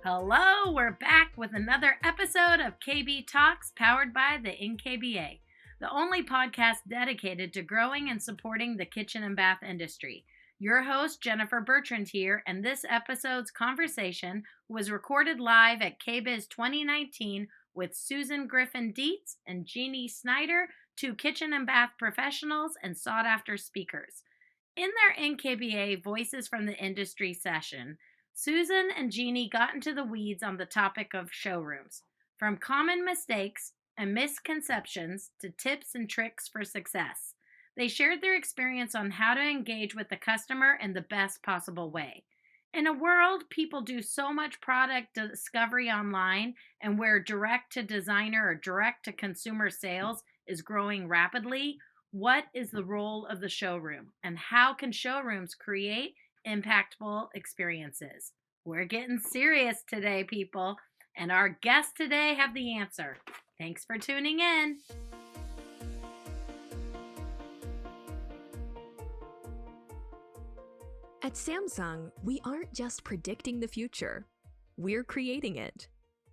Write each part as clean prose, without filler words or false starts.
Hello, we're back with another episode of KBTalks powered by the NKBA, the only podcast dedicated to growing and supporting the kitchen and bath industry. Your host, Jennifer Bertrand here, and this episode's conversation was recorded live at KBIS 2019 with Susan Griffin Dietz and Genie Snyder, two kitchen and bath professionals and sought-after speakers. In their NKBA Voices from the Industry session, Susan and Genie got into the weeds on the topic of showrooms, from common mistakes and misconceptions to tips and tricks for success. They shared their experience on how to engage with the customer in the best possible way. In a world people do so much product discovery online and where direct to designer or direct to consumer sales is growing rapidly, what is the role of the showroom and how can showrooms create impactful experiences? We're getting serious today, people, and our guests today have the answer. Thanks for tuning in. At Samsung, we aren't just predicting the future, we're creating it.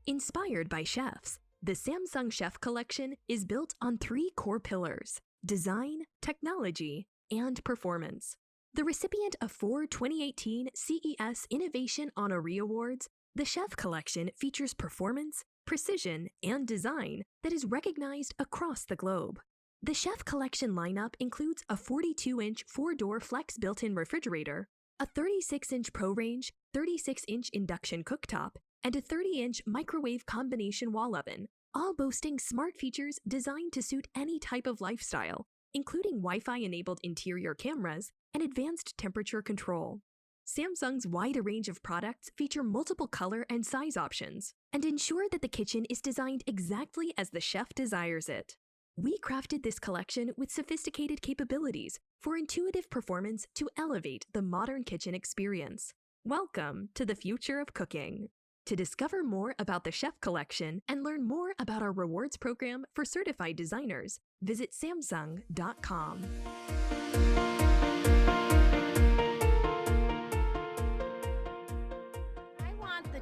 Inspired by chefs, the Samsung Chef Collection is built on 3 core pillars: design, technology, and performance. The recipient of 4 2018 CES Innovation Honoree Awards, the Chef Collection features performance, precision, and design that is recognized across the globe. The Chef Collection lineup includes a 42-inch 4-door flex built-in refrigerator, a 36-inch Pro Range, 36-inch induction cooktop, and a 30-inch microwave combination wall oven, all boasting smart features designed to suit any type of lifestyle, including Wi-Fi-enabled interior cameras and advanced temperature control. Samsung's wide range of products feature multiple color and size options and ensure that the kitchen is designed exactly as the chef desires it. We crafted this collection with sophisticated capabilities for intuitive performance to elevate the modern kitchen experience. Welcome to the future of cooking. To discover more about the Chef Collection and learn more about our rewards program for certified designers, visit Samsung.com.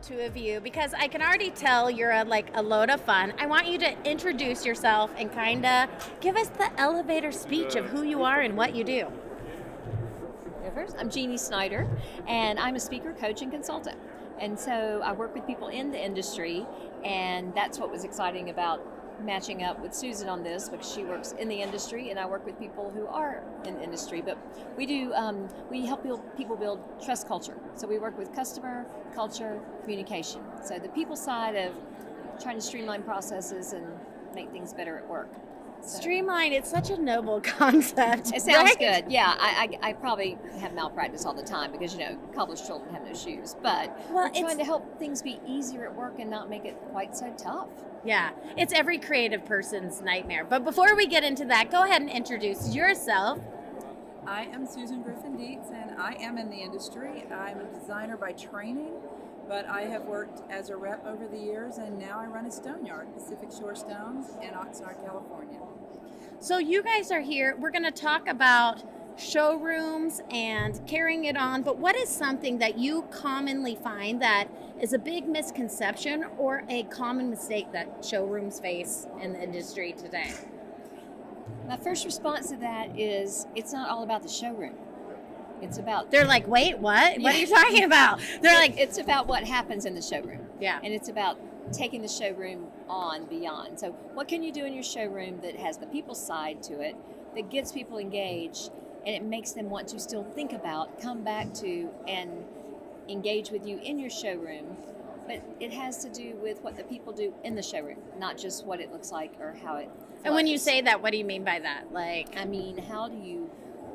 Two of you, because I can already tell you're a load of fun. I want you to introduce yourself and kind of give us the elevator speech of who you are and what you do. I'm Genie Snyder, and I'm a speaker, coach, and consultant. And so I work with people in the industry, and that's what was exciting about matching up with Susan on this, because she works in the industry and I work with people who are in the industry. But we help people build trust culture. So we work with customer, culture, communication. So the people side of trying to streamline processes and make things better at work. So. Streamline, it's such a noble concept. It sounds good. Yeah, I probably have malpractice all the time because, cobbler's children have no shoes. But we're trying to help things be easier at work and not make it quite so tough. Yeah, it's every creative person's nightmare. But before we get into that, go ahead and introduce yourself. I am Susan Griffin Dietz, and I am in the industry. I'm a designer by training, but I have worked as a rep over the years, and now I run a stone yard, Pacific Shore Stones, in Oxnard, California. So you guys are here. We're going to talk about showrooms and carrying it on, but what is something that you commonly find that is a big misconception or a common mistake that showrooms face in the industry today? My first response to that is it's not all about the showroom. It's about... They're like, wait, what? What are you talking about? They're like... It's about what happens in the showroom. Yeah. And it's about taking the showroom on beyond. So what can you do in your showroom that has the people side to it, that gets people engaged, and it makes them want to still think about, come back to, and engage with you in your showroom. But it has to do with what the people do in the showroom, not just what it looks like or how it flows. And when you say that, what do you mean by that? How do you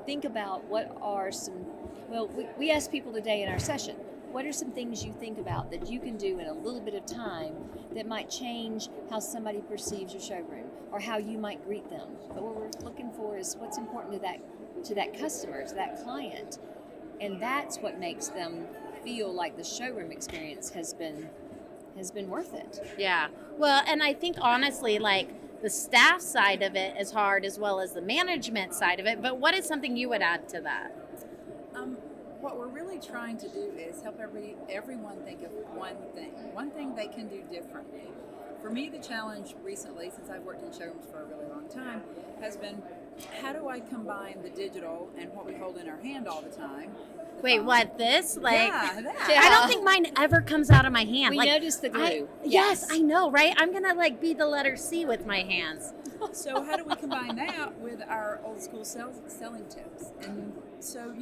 think about what are some... Well, we asked people today in our session, what are some things you think about that you can do in a little bit of time that might change how somebody perceives your showroom or how you might greet them? But what we're looking for is what's important to that customer, to that client. And that's what makes them feel like the showroom experience has been worth it. Yeah. Well, and I think honestly, the staff side of it is hard as well as the management side of it. But what is something you would add to that? what we're really trying to do is help everyone think of one thing they can do differently. For me, the challenge recently, since I've worked in showrooms for a really long time, has been how do I combine the digital and what we hold in our hand all the time? Wait, what? This? Like, yeah, that. I don't think mine ever comes out of my hand. We like, noticed the glue. Yes, I know, right? I'm gonna like be the letter C with my hands. So how do we combine that with our old school selling tips? And so,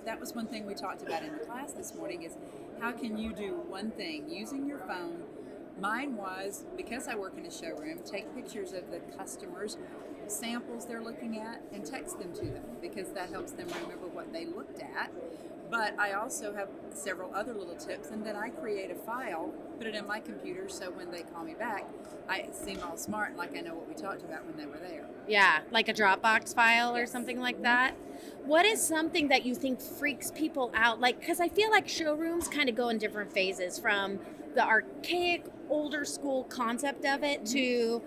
that was one thing we talked about in the class this morning is how can you do one thing using your phone. Mine was, because I work in a showroom, take pictures of the customers, samples they're looking at, and text them to them because that helps them remember what they looked at. But I also have several other little tips, and then I create a file, put it in my computer, so when they call me back, I seem all smart, like I know what we talked about when they were there. Yeah, like a Dropbox file or something like that. What is something that you think freaks people out? Like, because I feel like showrooms kind of go in different phases, from the archaic, older school concept of it to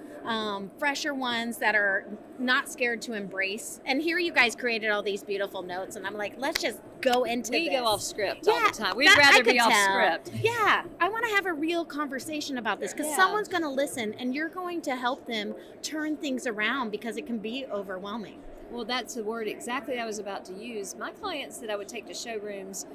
fresher ones that are not scared to embrace. And here you guys created all these beautiful notes, and I'm like, let's just go into this. We go off script all the time. We'd I rather could be off tell. script. Yeah, I want to have a real conversation about this because someone's going to listen, and you're going to help them turn things around because it can be overwhelming. Well, that's the word exactly I was about to use. My clients that I would take to showrooms,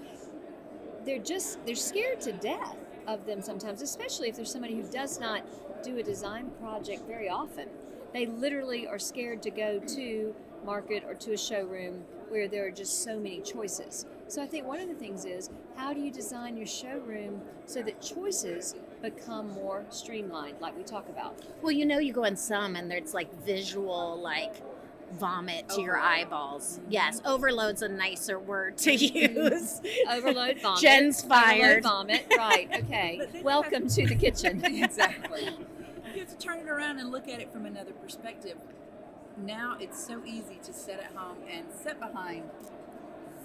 they're scared to death of them sometimes, especially if there's somebody who does not do a design project very often. They literally are scared to go to market or to a showroom where there are just so many choices. So I think one of the things is, how do you design your showroom so that choices become more streamlined, like we talk about? Well, you go in some and it's like visual, like vomit to your eyeballs. Yes, overload's a nicer word to use. Overload, vomit. Jen's fired. Overload, vomit. Right, okay. Welcome to the kitchen. Exactly. You have to turn it around and look at it from another perspective. Now it's so easy to sit at home and sit behind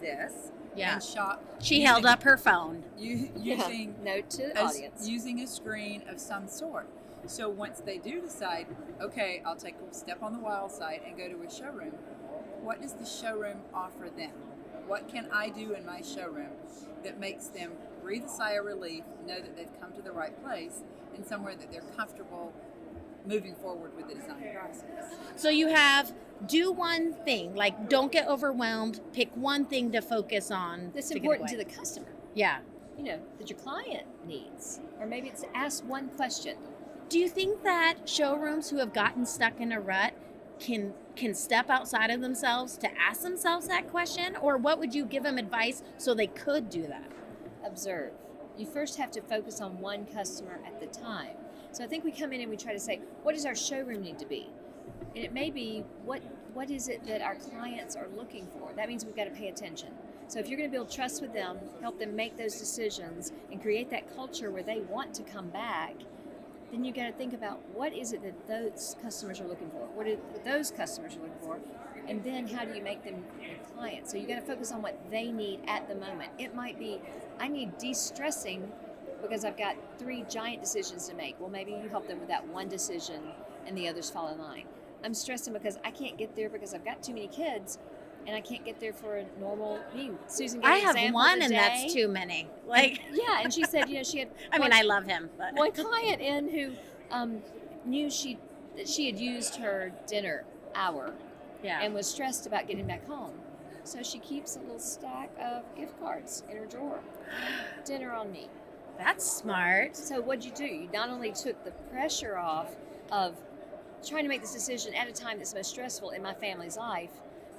this and shop. She held up her phone. Using Note to the audience. Using a screen of some sort. So once they do decide, okay, I'll take a step on the wild side and go to a showroom, what does the showroom offer them? What can I do in my showroom that makes them breathe a sigh of relief, know that they've come to the right place, and somewhere that they're comfortable moving forward with the design process? So you have do one thing, like don't get overwhelmed, pick one thing to focus on. That's important to the customer. Yeah. That your client needs. Or maybe it's ask one question. Do you think that showrooms who have gotten stuck in a rut can step outside of themselves to ask themselves that question? Or what would you give them advice so they could do that? Observe. You first have to focus on one customer at the time. So I think we come in and we try to say, what does our showroom need to be? And it may be, what is it that our clients are looking for? That means we've got to pay attention. So if you're going to build trust with them, help them make those decisions, and create that culture where they want to come back, then you got to think about what is it that those customers are looking for? What are those customers are looking for? And then how do you make them your clients? So you got to focus on what they need at the moment. It might be, I need de-stressing because I've got 3 giant decisions to make. Well, maybe you help them with that one decision and the others fall in line. I'm stressing because I can't get there because I've got too many kids and I can't get there for a normal meeting. Susan gave I an have example one today. and that's too many. Like, yeah, and she said, she had I love him, but one client in who knew that she had used her dinner hour and was stressed about getting back home. So she keeps a little stack of gift cards in her drawer. Dinner on me. That's smart. So what'd you do? You not only took the pressure off of trying to make this decision at a time that's most stressful in my family's life,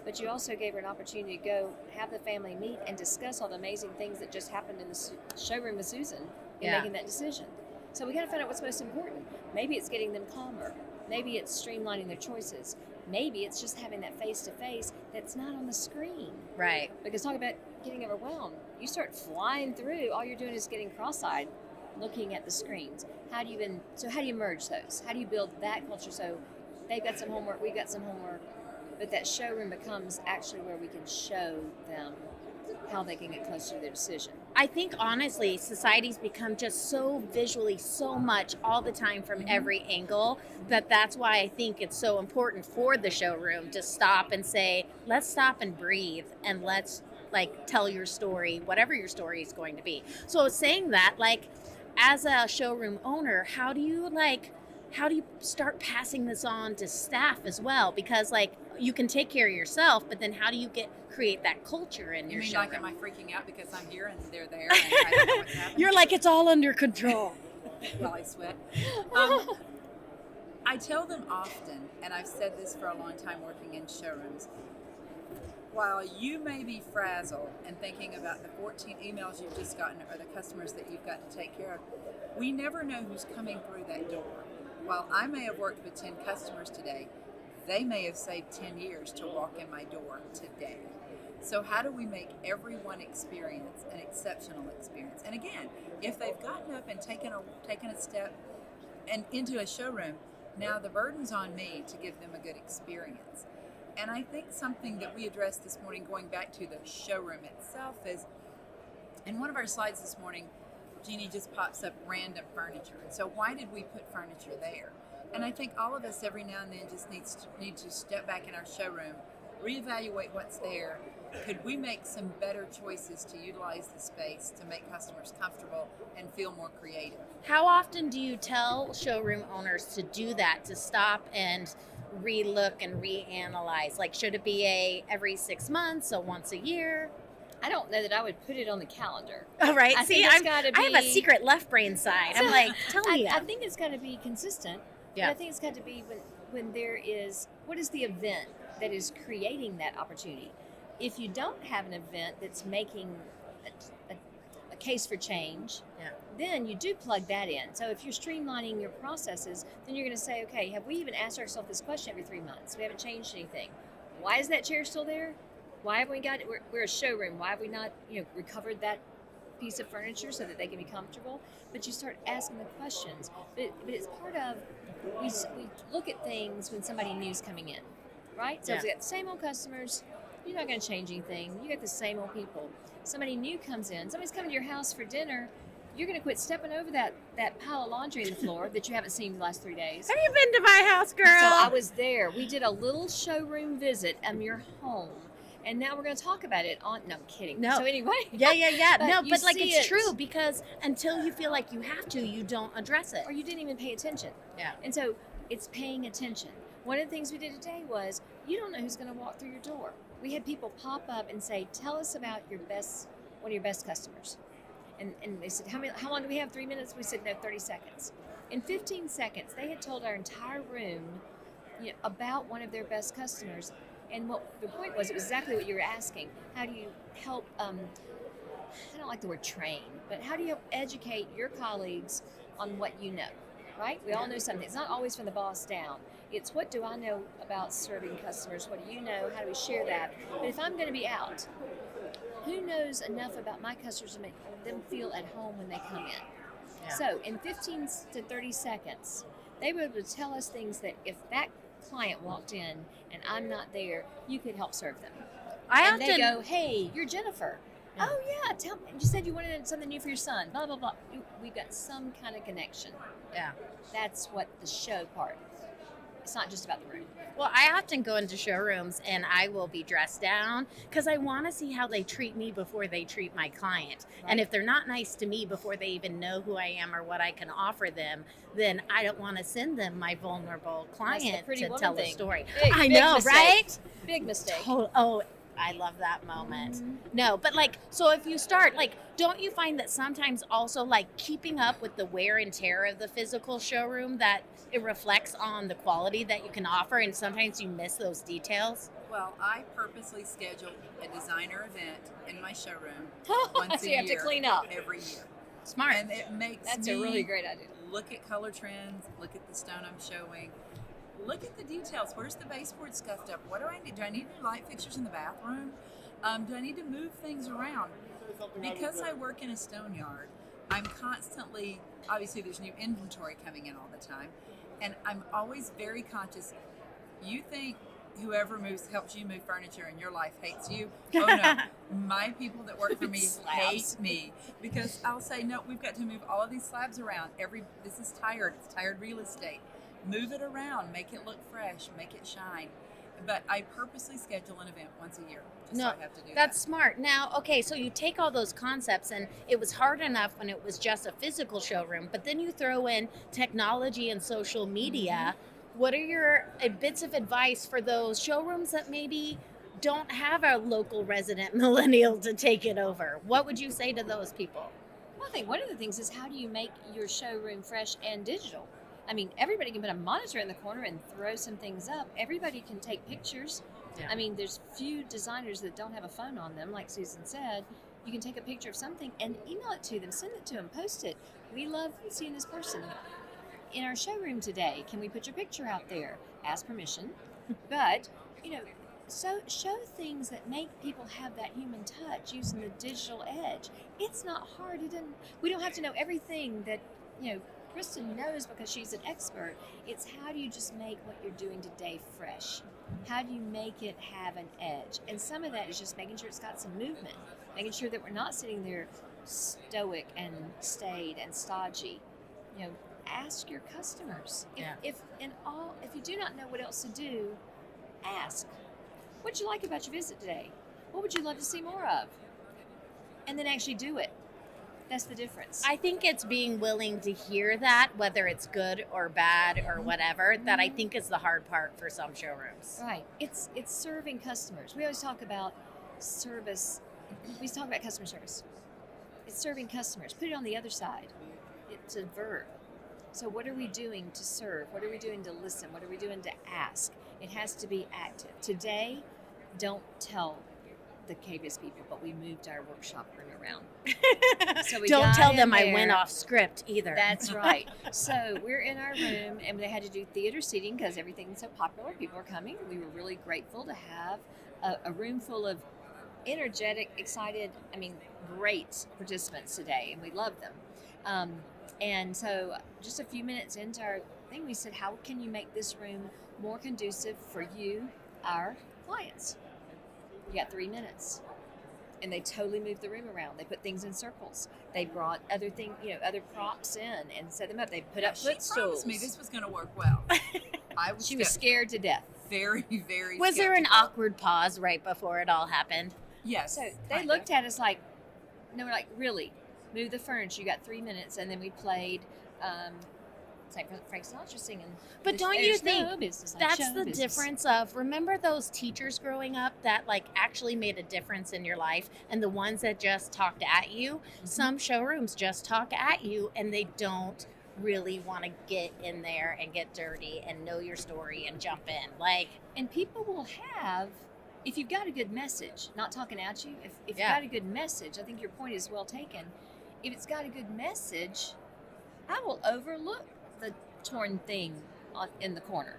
but you also gave her an opportunity to go have the family meet and discuss all the amazing things that just happened in the showroom with Susan in making that decision. So we got to find out what's most important. Maybe it's getting them calmer. Maybe it's streamlining their choices. Maybe it's just having that face-to-face that's not on the screen. Right. Because talk about getting overwhelmed. You start flying through, all you're doing is getting cross-eyed looking at the screens. How do you merge those? How do you build that culture so they've got some homework, we've got some homework, but that showroom becomes actually where we can show them how they can get closer to their decision. I think honestly, society's become just so visually so much all the time from every angle that's why I think it's so important for the showroom to stop and say, let's stop and breathe and let's like tell your story, whatever your story is going to be. So saying that, like, as a showroom owner, how do you start passing this on to staff as well? Because like you can take care of yourself, but then how do you create that culture in your showroom? Like, am I freaking out because I'm here and they're there and I don't know what's happening? You're like, it's all under control. While I sweat. I tell them often, and I've said this for a long time working in showrooms, while you may be frazzled and thinking about the 14 emails you've just gotten or the customers that you've got to take care of, we never know who's coming through that door. While I may have worked with 10 customers today, they may have saved 10 years to walk in my door today. So how do we make everyone experience an exceptional experience? And again, if they've gotten up and taken a step and into a showroom, now the burden's on me to give them a good experience. And I think something that we addressed this morning, going back to the showroom itself, is in one of our slides this morning, Genie just pops up random furniture. And so why did we put furniture there? And I think all of us every now and then just need to step back in our showroom, reevaluate what's there. Could we make some better choices to utilize the space to make customers comfortable and feel more creative? How often do you tell showroom owners to do that, to stop and relook and reanalyze? Like, should it be every 6 months, so once a year? I don't know that I would put it on the calendar. All right. I See, I have a secret left brain side. I'm like, tell me. I think it's got to be consistent. Yeah. But I think it's got to be when there is, what is the event that is creating that opportunity? If you don't have an event that's making a case for change, then you do plug that in. So if you're streamlining your processes, then you're going to say, okay, have we even asked ourselves this question every 3 months? We haven't changed anything. Why is that chair still there? Why have we got it? We're a showroom. Why have we not, recovered that piece of furniture so that they can be comfortable? But you start asking the questions. But it's part of, we look at things when somebody new is coming in, right? So if we got the same old customers, you're not going to change anything. You got the same old people. Somebody new comes in. Somebody's coming to your house for dinner. You're going to quit stepping over that pile of laundry on the floor that you haven't seen in the last 3 days. Have you been to my house, girl? So I was there. We did a little showroom visit at your home. And now we're going to talk about it on... No, I'm kidding. No. So anyway. Yeah. But like, it's it. true, because until you feel like you have to, you don't address it. Or you didn't even pay attention. Yeah. And so it's paying attention. One of the things we did today was, you don't know who's going to walk through your door. We had people pop up and say, tell us about one of your best customers. And they said, how long do we have? 3 minutes? We said, no, 30 seconds. In 15 seconds, they had told our entire room about one of their best customers. And what the point was, it was exactly what you were asking. How do you help, I don't like the word train, but how do you help educate your colleagues on what you know, right? We all know something. It's not always from the boss down. It's, what do I know about serving customers? What do you know? How do we share that? But if I'm going to be out, who knows enough about my customers to make them feel at home when they come in? Yeah. So in 15 to 30 seconds, they were able to tell us things that if that client walked in and I'm not there, you could help serve them. They go, hey, you're Jennifer. Yeah. Oh yeah, tell me. You said you wanted something new for your son. Blah blah blah. We've got some kind of connection. Yeah, that's what the show part. It's not just about the room. Well, I often go into showrooms and I will be dressed down because I want to see how they treat me before they treat my client. Right. And if they're not nice to me before they even know who I am or what I can offer them, then I don't want to send them my vulnerable client to tell a story. I know, mistake. Right? Big mistake. Oh, I love that moment. Mm-hmm. No, but like, so if you start, like, don't you find that sometimes also like keeping up with the wear and tear of the physical showroom, that it reflects on the quality that you can offer, and sometimes you miss those details? Well, I purposely schedule a designer event in my showroom once so a you have year, to clean up every year. Smart. And it makes That's a really great idea. Look at color trends, look at the stone I'm showing, look at the details. Where's the baseboard scuffed up? What do I need? Do I need new light fixtures in the bathroom? Do I need to move things around? Because I work in a stone yard, I'm constantly, obviously there's new inventory coming in all the time, and I'm always very conscious. You think whoever helps you move furniture in your life hates you? Oh no, my people that work for me hate me, because I'll say, no, we've got to move all of these slabs around. This is tired. It's tired real estate. Move it around, make it look fresh, make it shine. But I purposely schedule an event once a year, just No, so I have to do that's that. smart. Now, okay, so you take all those concepts, and it was hard enough when it was just a physical showroom, but then you throw in technology and social media. What are your bits of advice for those showrooms that maybe don't have a local resident millennial to take it over? What would you say to those people? Well, I think one of the things is, how do you make your showroom fresh and digital? I mean, everybody can put a monitor in the corner and throw some things up. Everybody can take pictures. Yeah. I mean, there's few designers that don't have a phone on them, like Susan said. You can take a picture of something and email it to them, send it to them, post it. We love seeing this person in our showroom today. Can we put your picture out there? Ask permission. But, so show things that make people have that human touch using the digital edge. It's not hard. We don't have to know everything that, Kristen knows because she's an expert. It's, how do you just make what you're doing today fresh? How do you make it have an edge? And some of that is just making sure it's got some movement, making sure that we're not sitting there stoic and staid and stodgy. Ask your customers. If you do not know what else to do, ask. What'd you like about your visit today? What would you love to see more of? And then actually do it. That's the difference. I think it's being willing to hear that, whether it's good or bad or whatever, that I think is the hard part for some showrooms. Right. It's serving customers. We always talk about service. We talk about customer service. It's serving customers. Put it on the other side. It's a verb. So what are we doing to serve? What are we doing to listen? What are we doing to ask? It has to be active. Today, don't tell the KBS people, but we moved our workshop room around. So we Don't got tell in them I there. went off script either. That's right. So we're in our room, and they had to do theater seating because everything's so popular. People are coming. We were really grateful to have a room full of energetic, excited, great participants today, and we love them. And so just a few minutes into our thing, we said, how can you make this room more conducive for you, our clients? You got 3 minutes. And they totally moved the room around. They put things in circles. They brought other props in and set them up. They put up She footstools. promised me this was going to work well. She was scared to death. very, very Was there an skeptical. awkward pause right before it all happened? Yes. So they looked at us like, no, we're like, really? Move the furniture. You got 3 minutes. And then we played it's like Frank Sinatra singing. But don't you think that's that's the difference of, remember those teachers growing up that actually made a difference in your life, and the ones that just talked at you? Some showrooms just talk at you and they don't really want to get in there and get dirty and know your story and jump in. And people will have, if you've got a good message, not talking at you, if you've Yeah. got a good message, I think your point is well taken. If it's got a good message, I will overlook the torn thing in the corner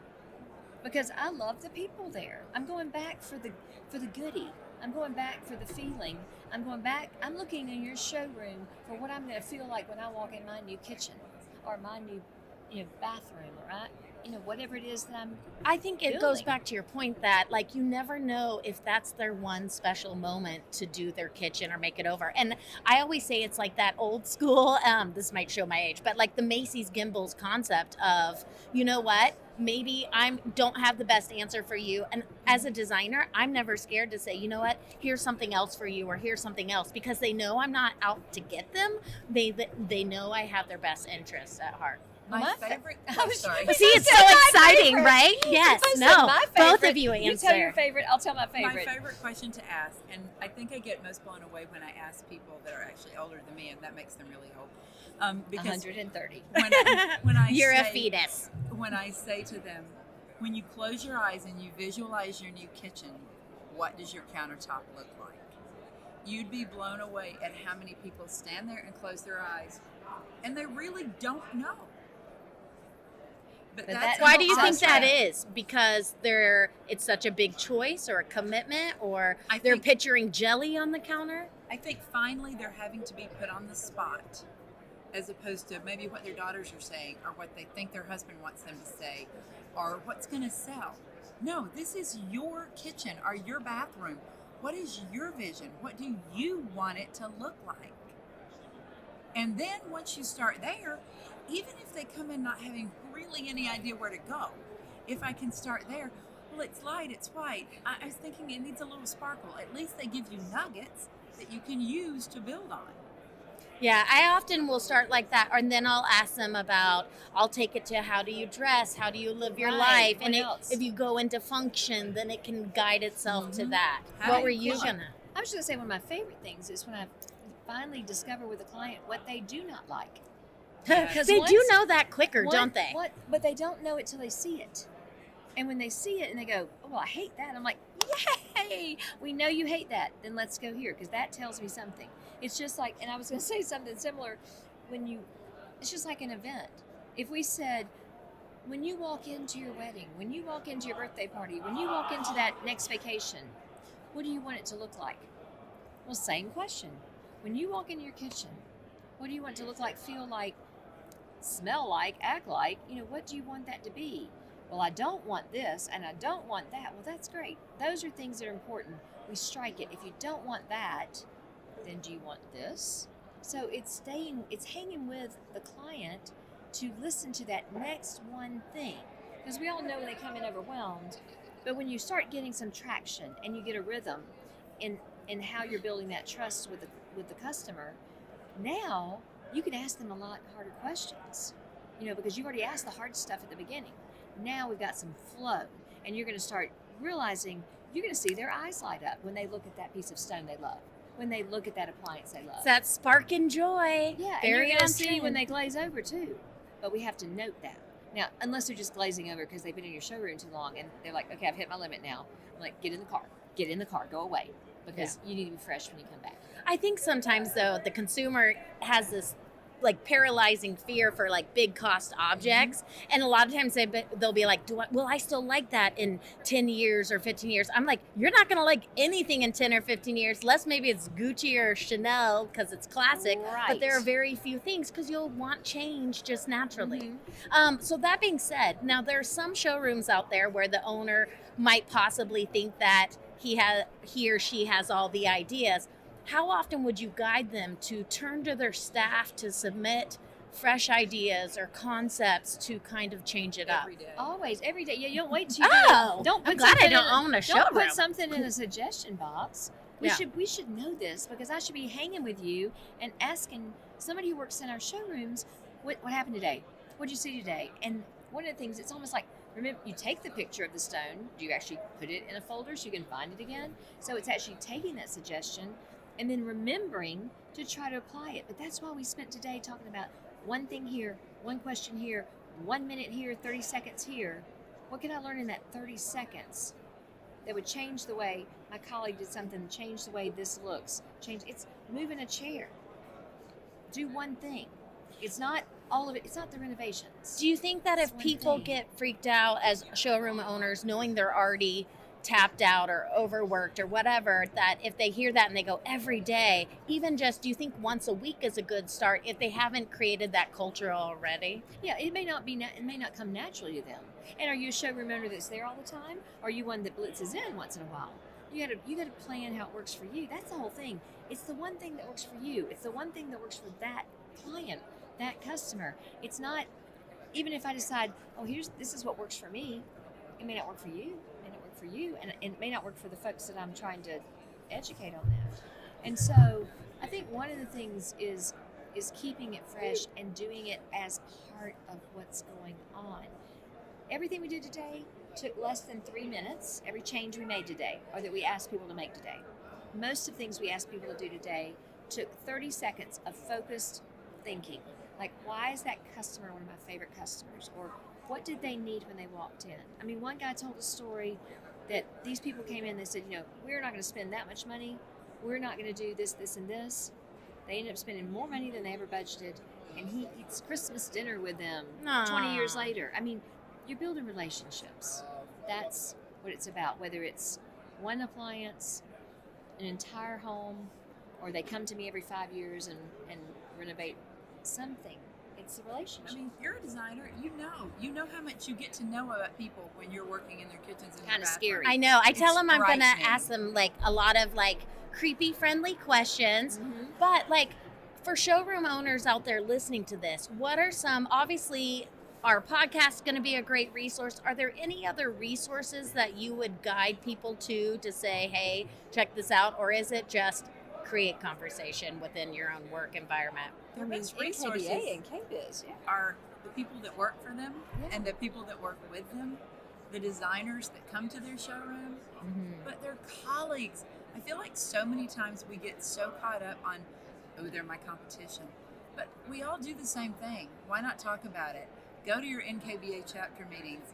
because I love the people there. I'm going back for the goodie. I'm going back for the feeling. I'm going back. I'm looking in your showroom for what I'm going to feel like when I walk in my new kitchen or my new bathroom, or whatever it is that I think it goes building. back to your point that you never know if that's their one special moment to do their kitchen or make it over. And I always say it's like that old school, this might show my age, but the Macy's Gimbals concept of, you know what, maybe I don't have the best answer for you. And as a designer, I'm never scared to say, you know what, here's something else for you, or here's something else, because they know I'm not out to get them. They know I have their best interests at heart. My favorite. I'm sorry. See, it's so exciting, right? Yes, I said no, my both favorite. of you You answer. tell your favorite, I'll tell my favorite. My favorite question to ask, and I think I get most blown away when I ask people that are actually older than me, and that makes them really old. Because 130. when I You're a say, fetus. When I say to them, when you close your eyes and you visualize your new kitchen, what does your countertop look like? You'd be blown away at how many people stand there and close their eyes, and they really don't know. But that's Why do you how think that awesome. is? Because it's such a big choice or a commitment, or I they're think- picturing jelly on the counter? I think finally they're having to be put on the spot, as opposed to maybe what their daughters are saying or what they think their husband wants them to say or what's going to sell. No, this is your kitchen or your bathroom. What is your vision? What do you want it to look like? And then once you start there, even if they come in not having really any idea where to go, if I can start there, well, it's light, it's white. I was thinking it needs a little sparkle. At least they give you nuggets that you can use to build on. Yeah, I often will start like that, and then I'll ask them about, I'll take it to how do you dress, how do you live your life, and if you go into function, then it can guide itself to that. What were you gonna? I was just gonna say one of my favorite things is when I finally discover with a client what they do not like. Because they do know that quicker, don't they? But they don't know it till they see it. And when they see it and they go, oh, well, I hate that. I'm like, yay, we know you hate that. Then let's go here, because that tells me something. It's just like, and I was going to say something similar, it's just like an event. If we said, when you walk into your wedding, when you walk into your birthday party, when you walk into that next vacation, what do you want it to look like? Well, same question. When you walk into your kitchen, what do you want it to look like, feel like, smell like, act like? What do you want that to be? Well, I don't want this and I don't want that. Well, that's great. Those are things that are important. We strike it. If you don't want that, then do you want this? So it's hanging with the client to listen to that next one thing. Because we all know when they come in overwhelmed, but when you start getting some traction and you get a rhythm in how you're building that trust with the customer, now you can ask them a lot harder questions, because you've already asked the hard stuff at the beginning. Now we've got some flow, and you're going to start realizing, you're going to see their eyes light up when they look at that piece of stone they love, when they look at that appliance they love. It's that spark and joy. Yeah, and you're going to see when they glaze over too. But we have to note that. Now, unless they're just glazing over because they've been in your showroom too long and they're like, okay, I've hit my limit now. I'm like, get in the car, go away, because you need to be fresh when you come back. I think sometimes, though, the consumer has this paralyzing fear for big cost objects, and a lot of times they'll be like, will I still like that in 10 years or 15 years? I'm like, you're not gonna like anything in 10 or 15 years, unless maybe it's Gucci or Chanel because it's classic, right. But there are very few things because you'll want change just naturally. So that being said, now there are some showrooms out there where the owner might possibly think that he or she has all the ideas. How often would you guide them to turn to their staff to submit fresh ideas or concepts to kind of change it up? Every day. Always, every day. Yeah, you don't wait till I'm glad I don't own a showroom. Don't put something in a suggestion box. We should know this, because I should be hanging with you and asking somebody who works in our showrooms, what happened today? What did you see today? And one of the things, it's almost like, remember, you take the picture of the stone, do you actually put it in a folder so you can find it again? So it's actually taking that suggestion and then remembering to try to apply it. But that's why we spent today talking about one thing here, one question here, 1 minute here, 30 seconds here. What can I learn in that 30 seconds that would change the way my colleague did something, change the way this looks, it's moving a chair. Do one thing. It's not all of it. It's not the renovations. Do you think that if people get freaked out as showroom owners, knowing they're already tapped out or overworked or whatever, that if they hear that and they go every day, even just, do you think once a week is a good start if they haven't created that culture already? Yeah, it may not come naturally to them. And are you a showroom owner that's there all the time? Or are you one that blitzes in once in a while? You got to plan how it works for you. That's the whole thing. It's the one thing that works for you. It's the one thing that works for that client, that customer. It's not, even if I decide, this is what works for me, it may not work for you. For you, and it may not work for the folks that I'm trying to educate on that. And so I think one of the things is keeping it fresh and doing it as part of what's going on. Everything we did today took less than 3 minutes, every change we made today, or that we asked people to make today. Most of the things we asked people to do today took 30 seconds of focused thinking. Like, why is that customer one of my favorite customers? Or what did they need when they walked in? I mean, one guy told a story that these people came in, they said, we're not going to spend that much money. We're not going to do this, this, and this. They ended up spending more money than they ever budgeted. And he eats Christmas dinner with them 20 years later. I mean, you're building relationships. That's what it's about, whether it's one appliance, an entire home, or they come to me every 5 years and renovate something. It's a relationship. I mean, you're a designer. You know how much you get to know about people when you're working in their kitchens. Kind of scary. I know. I tell them I'm going to ask them a lot of creepy friendly questions, but for showroom owners out there listening to this, what are some, obviously our podcast is going to be a great resource. Are there any other resources that you would guide people to say, hey, check this out? Or is it just create conversation within your own work environment? Their best resources KBA and KBiz, are the people that work for them and the people that work with them, the designers that come to their showroom, but their colleagues. I feel like so many times we get so caught up on, oh, they're my competition. But we all do the same thing. Why not talk about it? Go to your NKBA chapter meetings,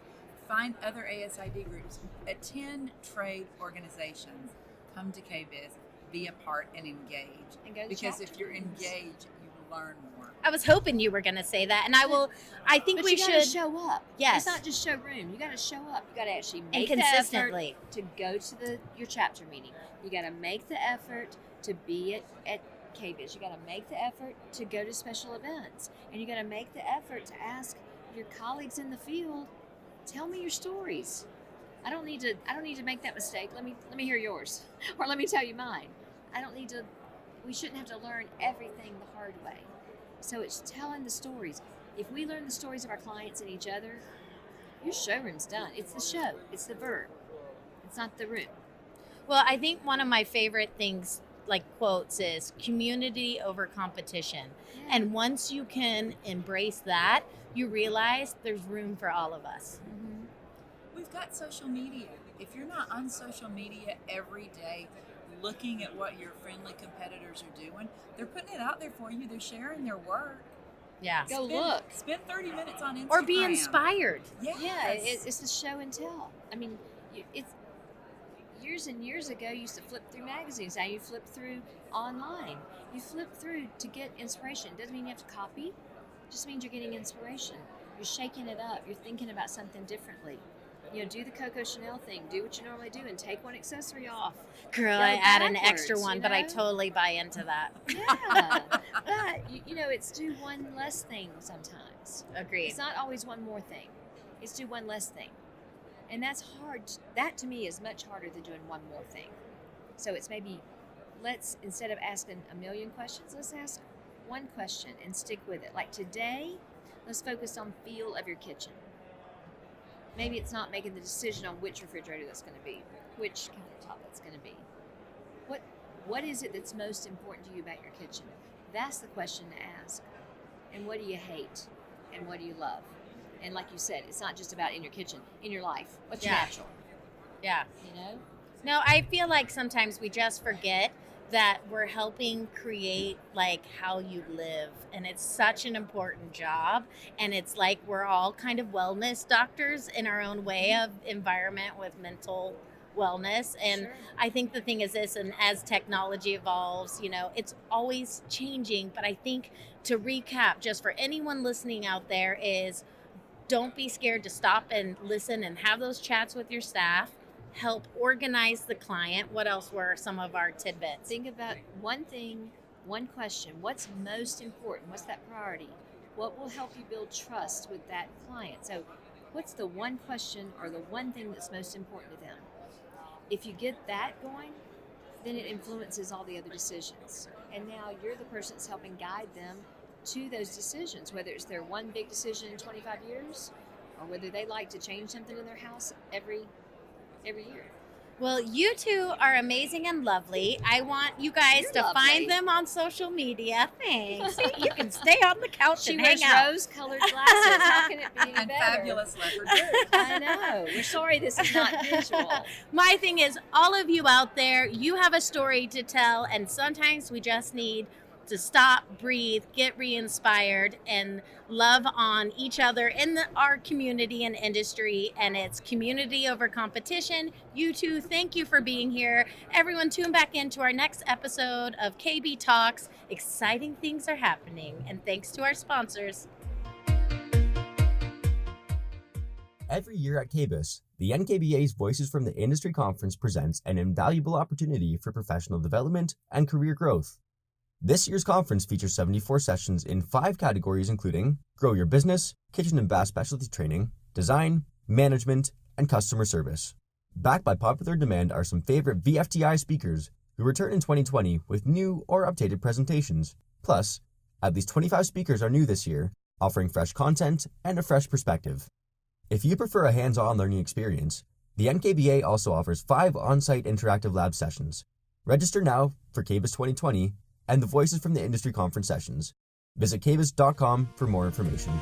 find other ASID groups, attend trade organizations, come to KBiz, be a part and engage. And go to because chapter if you're meetings. engaged, you will learn more. I was hoping you were going to say that, and I think But we you gotta should show up. Yes. It's not just showroom. You got to show up. You got to actually and make the consistently. effort to go to your chapter meeting. You got to make the effort to be at KBiz. You got to make the effort to go to special events, and you got to make the effort to ask your colleagues in the field, tell me your stories. I don't need to make that mistake. Let me hear yours, or let me tell you mine. We shouldn't have to learn everything the hard way. So it's telling the stories. If we learn the stories of our clients and each other, your showroom's done. It's the show. It's the verb. It's not the room. Well, I think one of my favorite things, like quotes, is community over competition. Yeah. And once you can embrace that, you realize there's room for all of us. Mm-hmm. We've got social media. If you're not on social media every day looking at what your friendly competitors are doing, they're putting it out there for you. They're sharing their work. Yeah. Go look. Spend 30 minutes on Instagram. Or be inspired. Yes. Yeah, it's the show and tell. I mean, it's years and years ago, you used to flip through magazines. Now you flip through online. You flip through to get inspiration. Doesn't mean you have to copy. It just means you're getting inspiration. You're shaking it up. You're thinking about something differently. Do the Coco Chanel thing. Do what you normally do and take one accessory off. Girl, Go I add an extra backwards, one, you but I know? totally buy into that. Yeah. But, it's do one less thing sometimes. Agreed. It's not always one more thing. It's do one less thing. And that's hard. That to me is much harder than doing one more thing. So it's maybe, instead of asking a million questions, let's ask one question and stick with it. Like today, let's focus on feel of your kitchen. Maybe it's not making the decision on which refrigerator that's going to be, which countertop that's going to be. What is it that's most important to you about your kitchen? That's the question to ask. And what do you hate? And what do you love? And like you said, it's not just about in your kitchen, in your life. What's natural? Yeah. No, I feel like sometimes we just forget that we're helping create like how you live, and it's such an important job, and it's like we're all kind of wellness doctors in our own way of environment with mental wellness. And Sure. I think the thing is this, and as technology evolves, it's always changing, but I think to recap, just for anyone listening out there, is don't be scared to stop and listen and have those chats with your staff. Help organize the client. What else were some of our tidbits? Think about one thing, one question. What's most important? What's that priority? What will help you build trust with that client? So what's the one question or the one thing that's most important to them? If you get that going, then it influences all the other decisions. And now you're the person that's helping guide them to those decisions, whether it's their one big decision in 25 years or whether they like to change something in their house every year. Well, you two are amazing and lovely. I want you guys You're to lovely. find them on social media. Thanks. See, you can stay on the couch She and wears hang out. rose-colored glasses. How can it be any And better? fabulous leopard boots. I know. We're sorry this is not visual. My thing is, all of you out there, you have a story to tell, and sometimes we just need to stop, breathe, get re-inspired, and love on each other in our community and industry. And it's community over competition. You two, thank you for being here. Everyone, tune back into our next episode of KB Talks. Exciting things are happening, and thanks to our sponsors. Every year at KBIS, the NKBA's Voices from the Industry Conference presents an invaluable opportunity for professional development and career growth. This year's conference features 74 sessions in 5 categories, including Grow Your Business, Kitchen and Bath Specialty Training, Design, Management, and Customer Service. Backed by popular demand are some favorite VFTI speakers who return in 2020 with new or updated presentations. Plus, at least 25 speakers are new this year, offering fresh content and a fresh perspective. If you prefer a hands-on learning experience, the NKBA also offers 5 on-site interactive lab sessions. Register now for KBIS 2020 and the Voices from the Industry Conference sessions. Visit kbis.com for more information.